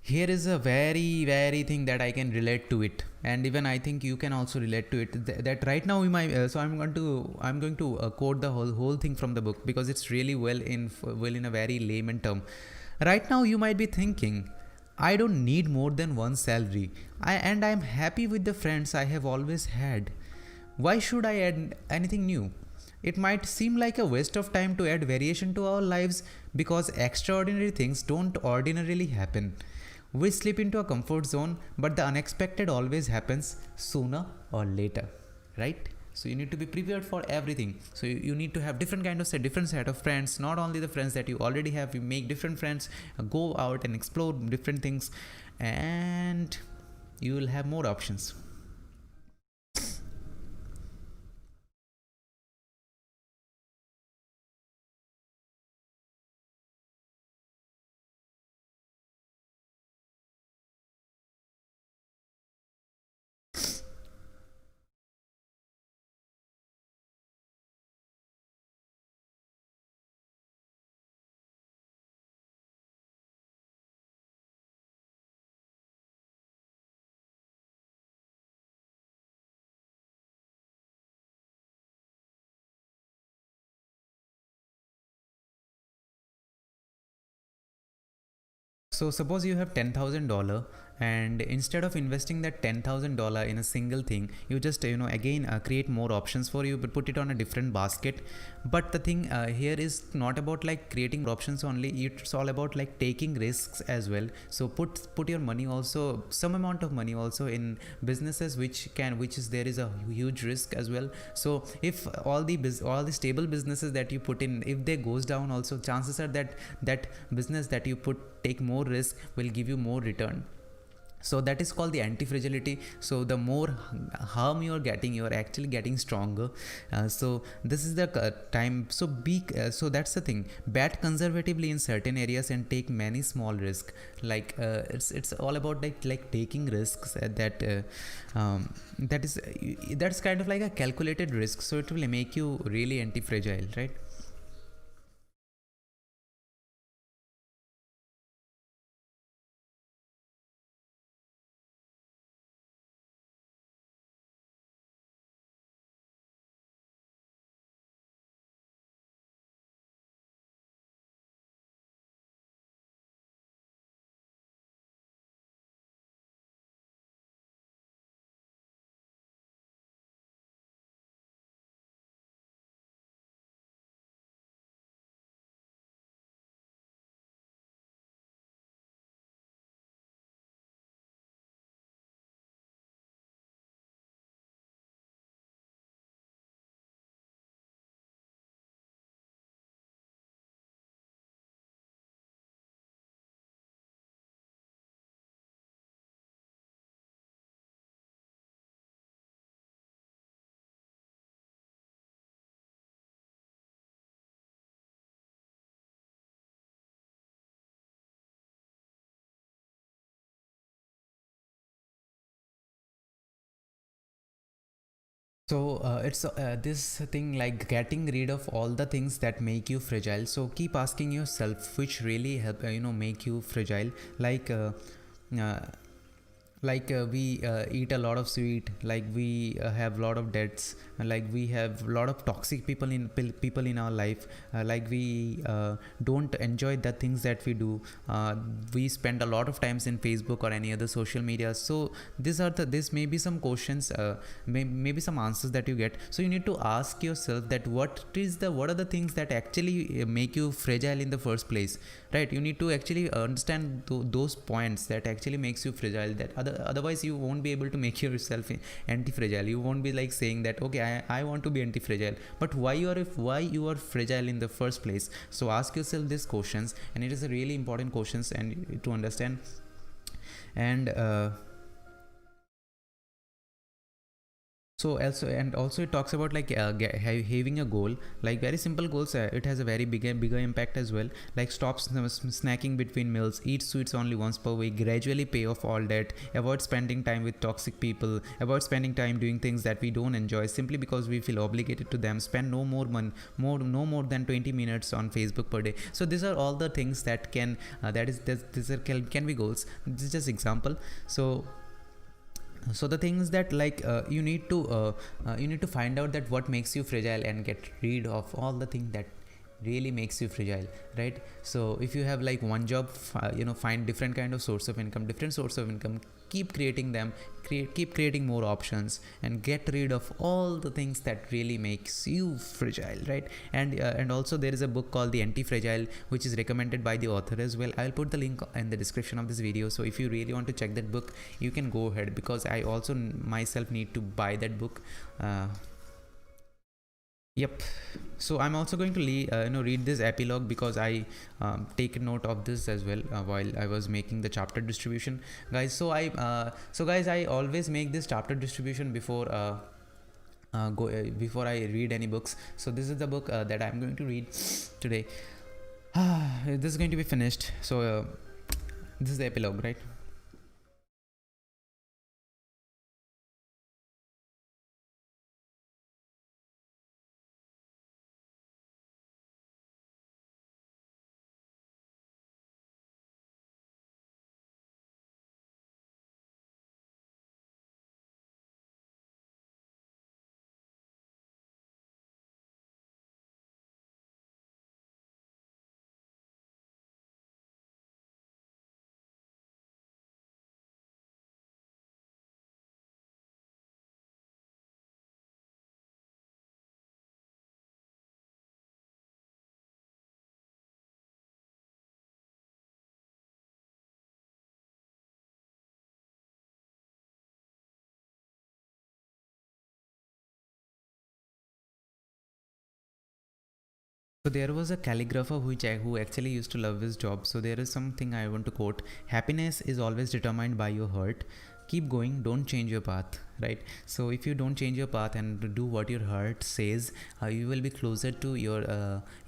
Here is a very thing that I can relate to it, and even I think you can also relate to it. That right now we might. So I'm going to quote the whole thing from the book, because it's really well in a very layman term. Right now you might be thinking, I don't need more than one salary. I'm happy with the friends I have always had. Why should I add anything new? It might seem like a waste of time to add variation to our lives, because extraordinary things don't ordinarily happen. We slip into a comfort zone, but the unexpected always happens sooner or later, right? So you need to be prepared for everything. So you need to have different set of friends, not only the friends that you already have. You make different friends, go out and explore different things, and you will have more options. So suppose you have $10,000, and instead of investing that $10,000 in a single thing, you just again create more options for you, but put it on a different basket. But the thing here is not about like creating options only. It's all about like taking risks as well. So put your money also, some amount of money also, in businesses which is there is a huge risk as well. So if all the stable businesses that you put in, if they goes down also, chances are that that business that you put take more risk will give you more return. So that is called the anti-fragility. So the more harm you are getting, you are actually getting stronger. So this is the time. So that's the thing, bet conservatively in certain areas and take many small risks. Like it's all about like taking risks, that's kind of like a calculated risk, so it will make you really anti-fragile, right? So it's this thing like getting rid of all the things that make you fragile. So keep asking yourself which really help make you fragile. Uh, we eat a lot of sweet, like we have a lot of debts, like we have a lot of toxic people in our life, like we don't enjoy the things that we do. We spend a lot of times in Facebook or any other social media. So this may be some questions, maybe some answers that you get. So you need to ask yourself that what are the things that actually make you fragile in the first place, right? You need to actually understand those points that actually makes you fragile, that otherwise you won't be able to make yourself anti-fragile. You won't be like saying that okay, I want to be anti-fragile, but why you are fragile in the first place. So ask yourself these questions, and it is a really important questions and to understand. And so also it talks about like having a goal, like very simple goals. It has a very bigger impact as well. Like stop snacking between meals, eat sweets only once per week, gradually pay off all debt, avoid spending time with toxic people, avoid spending time doing things that we don't enjoy simply because we feel obligated to them, spend no more than 20 minutes on Facebook per day. So these are all the things that can these are, can be goals. This is just example. So the thing is that like you need to find out that what makes you fragile and get rid of all the thing that really makes you fragile, right? So if you have like one job, find different kind of source of income, keep creating them, keep creating more options, and get rid of all the things that really makes you fragile, right? And also there is a book called The Anti-Fragile, which is recommended by the author as well. I'll put the link in the description of this video, so if you really want to check that book, you can go ahead, because I also myself need to buy that book. Yep. So I'm also going to read this epilogue, because I take note of this as well while I was making the chapter distribution, guys. So guys, I always make this chapter distribution before before I read any books. So this is the book that I'm going to read today. This is going to be finished. So this is the epilogue, right? So there was a calligrapher who actually used to love his job. So there is something I want to quote: happiness is always determined by your heart. Keep going, don't change your path, right? So if you don't change your path and do what your heart says, you will be closer to your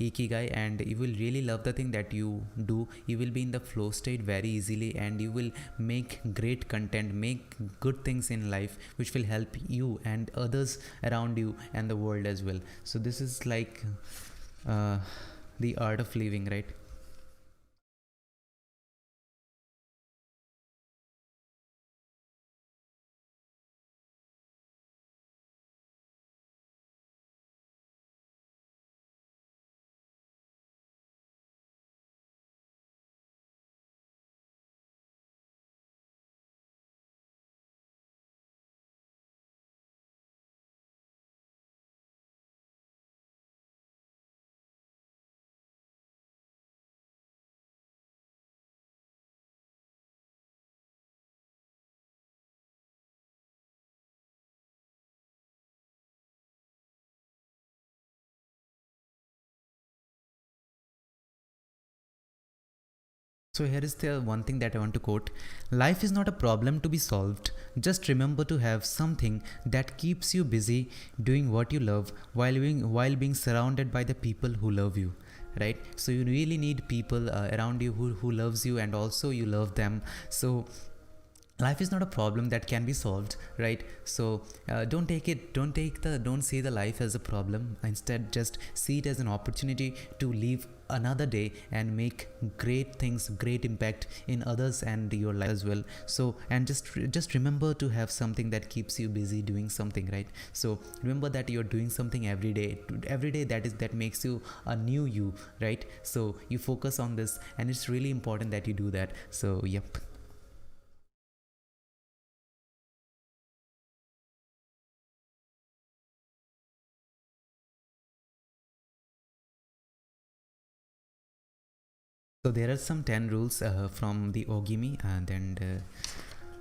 ikigai, and you will really love the thing that you do. You will be in the flow state very easily, and you will make great content, make good things in life, which will help you and others around you and the world as well. So this is like uh, the art of living, right? So here is the one thing that I want to quote: life is not a problem to be solved. Just remember to have something that keeps you busy doing what you love, while being surrounded by the people who love you. Right? So you really need people around you who loves you, and also you love them. So life is not a problem that can be solved, right? So don't see the life as a problem. Instead, just see it as an opportunity to live another day and make great things, great impact in others and your life as well. So, and just remember to have something that keeps you busy doing something, right? So remember that you're doing something every day that makes you a new you, right? So you focus on this, and it's really important that you do that. So yep. So there are some 10 rules from the Ogimi, and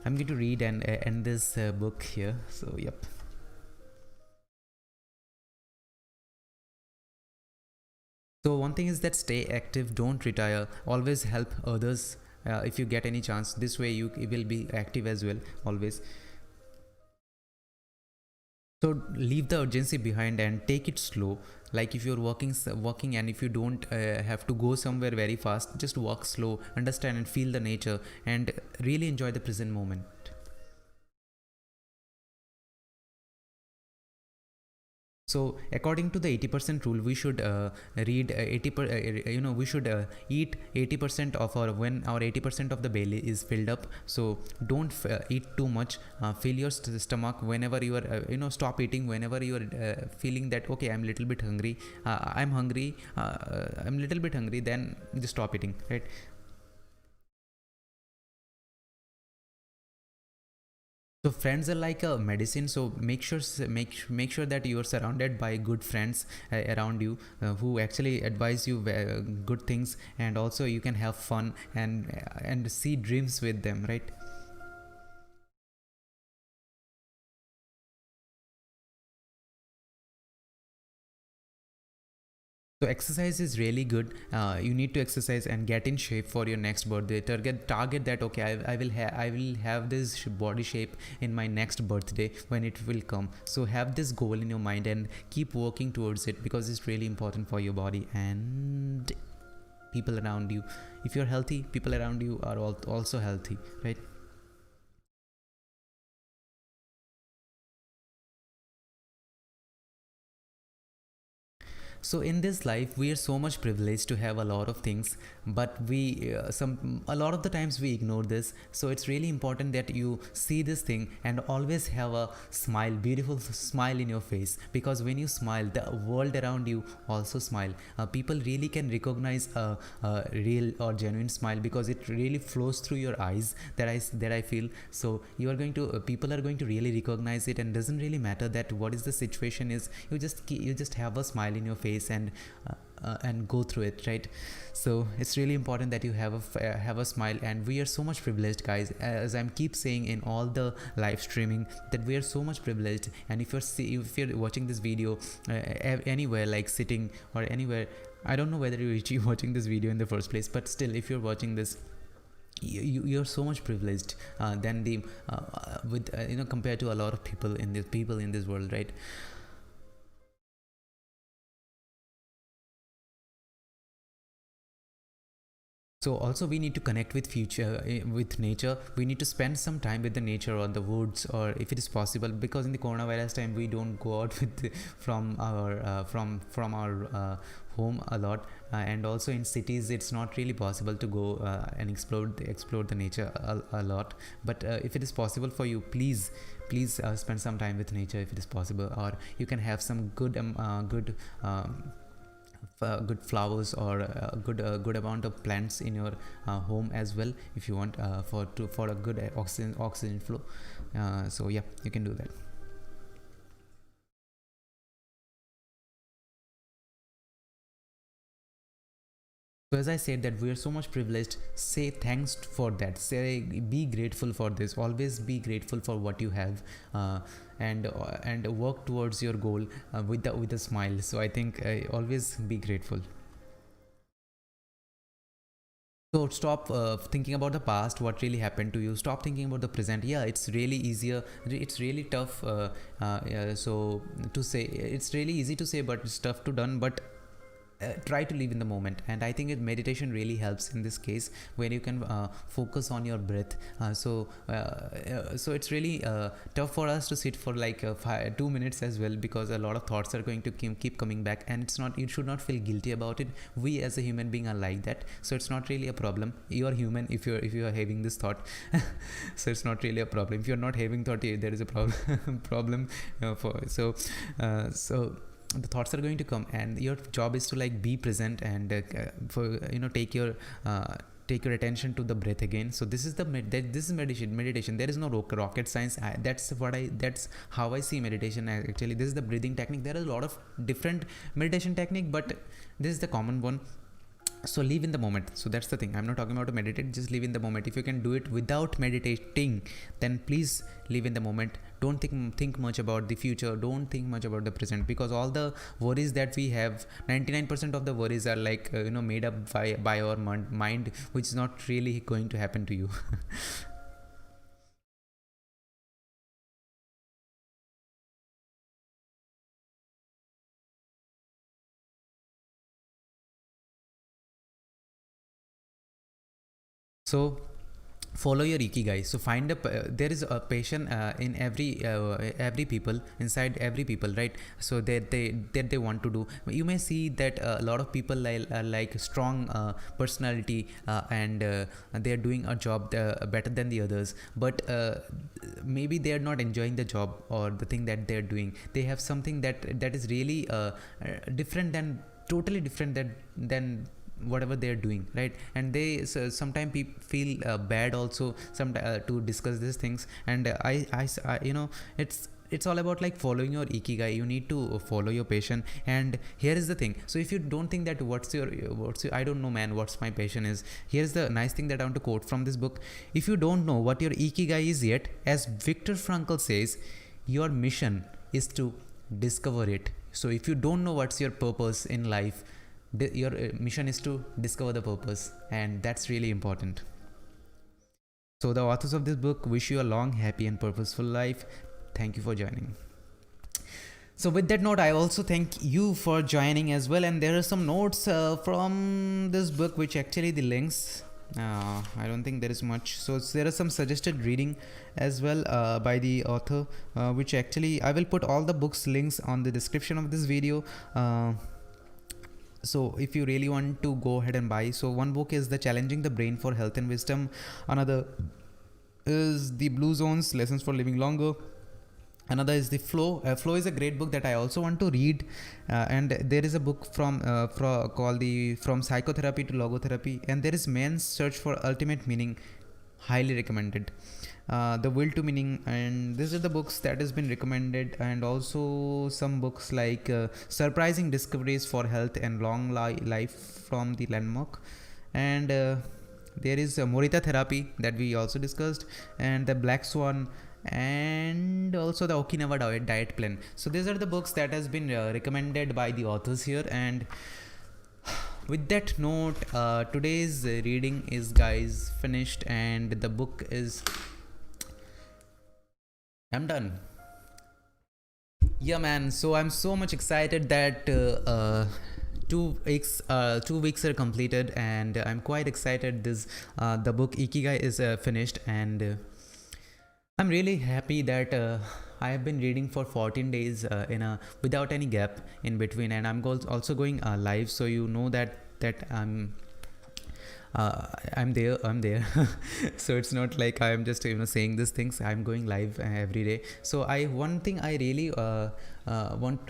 I'm going to read and end this book here. So yep. So one thing is that stay active, don't retire, always help others if you get any chance. This way you will be active as well always. So leave the urgency behind and take it slow. Like if you're walking, and if you don't have to go somewhere very fast, just walk slow, understand and feel the nature, and really enjoy the present moment. So according to the 80% rule, we should read 80 we should eat 80% of our, when our 80% of the belly is filled up. So don't eat too much. Fill your stomach whenever you are stop eating whenever you are feeling that okay, I'm little bit hungry, I'm little bit hungry, then just stop eating, right? So friends are like a medicine. So make sure that you are surrounded by good friends around you, who actually advise you good things, and also you can have fun and see dreams with them, right? So exercise is really good. You need to exercise and get in shape for your next birthday. Target that okay, I will have this body shape in my next birthday when it will come. So have this goal in your mind and keep working towards it, because it's really important for your body and people around you. If you're healthy, people around you are also healthy, right? So in this life, we are so much privileged to have a lot of things, but we some a lot of the times we ignore this. So it's really important that you see this thing and always have a smile, beautiful smile in your face, because when you smile, the world around you also smile. People really can recognize a real or genuine smile, because it really flows through your eyes. That I feel. So you are going to people are going to really recognize it, and doesn't really matter that what is the situation is. You just have a smile in your face and go through it, right? So it's really important that you have a smile, and we are so much privileged, guys, as I'm keep saying in all the live streaming, that we are so much privileged. And if you're watching this video anywhere, like sitting or anywhere, I don't know whether you're actually watching this video in the first place, but still, if you're watching this, you're so much privileged than the with compared to a lot of people in this world, right? So also we need to connect with with nature. We need to spend some time with the nature or the woods, or if it is possible, because in the coronavirus time we don't go out from our home a lot, and also in cities it's not really possible to go and explore the nature a lot. But if it is possible for you, please spend some time with nature if it is possible, or you can have some good flowers, or a good amount of plants in your home as well, if you want, for a good oxygen flow. So yeah, you can do that. So as I said that we are so much privileged, say thanks for that. Say be grateful for this. Always be grateful for what you have, and work towards your goal with a smile. So I think always be grateful. So stop thinking about the past, what really happened to you. Stop thinking about the present. Yeah, it's really easier. It's really tough. Yeah, so to say, it's really easy to say, but it's tough to done. But try to live in the moment, and I think meditation really helps in this case, where you can focus on your breath. So it's really tough for us to sit for like 2 minutes as well, because a lot of thoughts are going to keep coming back, and it's not, you should not feel guilty about it. We as a human being are like that, so it's not really a problem. You are human if you are having this thought. So it's not really a problem. If you're not having thought, there is a problem. Problem for so the thoughts are going to come, and your job is to like be present, and take your attention to the breath again. So this is this is meditation. There is no rocket science. That's how I see meditation. Actually, this is the breathing technique. There are a lot of different meditation technique, but this is the common one. So live in the moment. So that's the thing, I'm not talking about to meditate, just live in the moment. If you can do it without meditating, then please live in the moment. Don't think much about the future, don't think much about the present, because all the worries that we have, 99% of the worries are like made up by our mind, which is not really going to happen to you. So follow your ikigai. So find there is a passion in every people, inside every people, right? So they want to do. You may see that a lot of people like strong personality, and they are doing a job better than the others, but maybe they are not enjoying the job or the thing that they are doing. They have something that is really different than totally different than whatever they're doing, right? And they sometimes feel bad also sometimes to discuss these things. And it's all about like following your ikigai. You need to follow your passion. And here is the thing, so if you don't think that what's your I don't know, man, what's my passion is, here's the nice thing that I want to quote from this book. If you don't know what your ikigai is yet, as Viktor Frankl says, your mission is to discover it. So if you don't know what's your purpose in life, your mission is to discover the purpose, and that's really important. So the authors of this book wish you a long, happy and purposeful life. Thank you for joining. So with that note, I also thank you for joining as well. And there are some notes from this book, which actually the links, I don't think there is much. So there are some suggested reading as well by the author, which actually I will put all the books links on the description of this video. So if you really want to go ahead and buy. So one book is the Challenging the Brain for Health and Wisdom. Another is the Blue Zones, Lessons for Living Longer. Another is the Flow. Flow is a great book that I also want to read. And there is a book called the From Psychotherapy to Logotherapy. And there is Man's Search for Ultimate Meaning. Highly recommended. The Will to Meaning, and these are the books that has been recommended. And also some books like Surprising Discoveries for Health and Long Life from the Landmark. And there is Morita Therapy that we also discussed, and the Black Swan, and also the Okinawa diet plan. So these are the books that has been recommended by the authors here. And with that note, today's reading is, guys, finished, and the book is, I'm done. Yeah, man. So I'm so much excited that 2 weeks are completed, and I'm quite excited. The book Ikigai is finished, and I'm really happy that I have been reading for 14 days without any gap in between, and I'm also going live, so you know that I'm there. So it's not like I'm just saying these things. I'm going live every day. So one thing I really want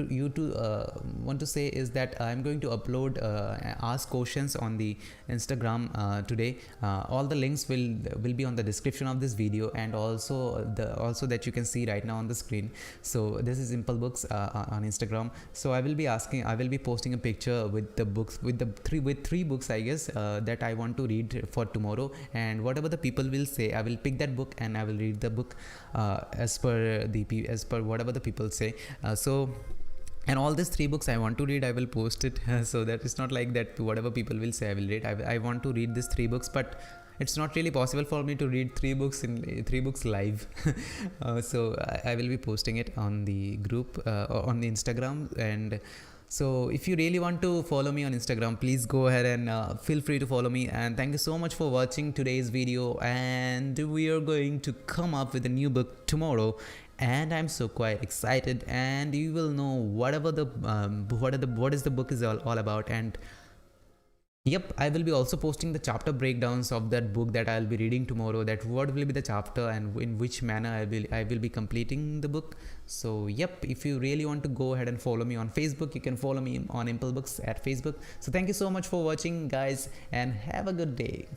to say is that I'm going to upload ask questions on the Instagram today. All the links will be on the description of this video, and also that you can see right now on the screen. So this is Impulse Books on Instagram. So I will be posting a picture with the books, with three books, I guess, that I want to read for tomorrow. And whatever the people will say, I will pick that book and I will read the book as per whatever the people say. And all these 3 books I want to read, I will post it. So that it's not like that whatever people will say I will read. I want to read these 3 books, but it's not really possible for me to read 3 books live. So I will be posting it on the group on the Instagram. And so if you really want to follow me on Instagram, please go ahead and feel free to follow me. And thank you so much for watching today's video. And we are going to come up with a new book tomorrow, and I'm so quite excited. And you will know what is the book is all about. And yep, I will be also posting the chapter breakdowns of that book that I'll be reading tomorrow, that what will be the chapter and in which manner I will be completing the book. So yep, if you really want to go ahead and follow me on Facebook, you can follow me on Impulse Books at Facebook. So thank you so much for watching, guys, and have a good day.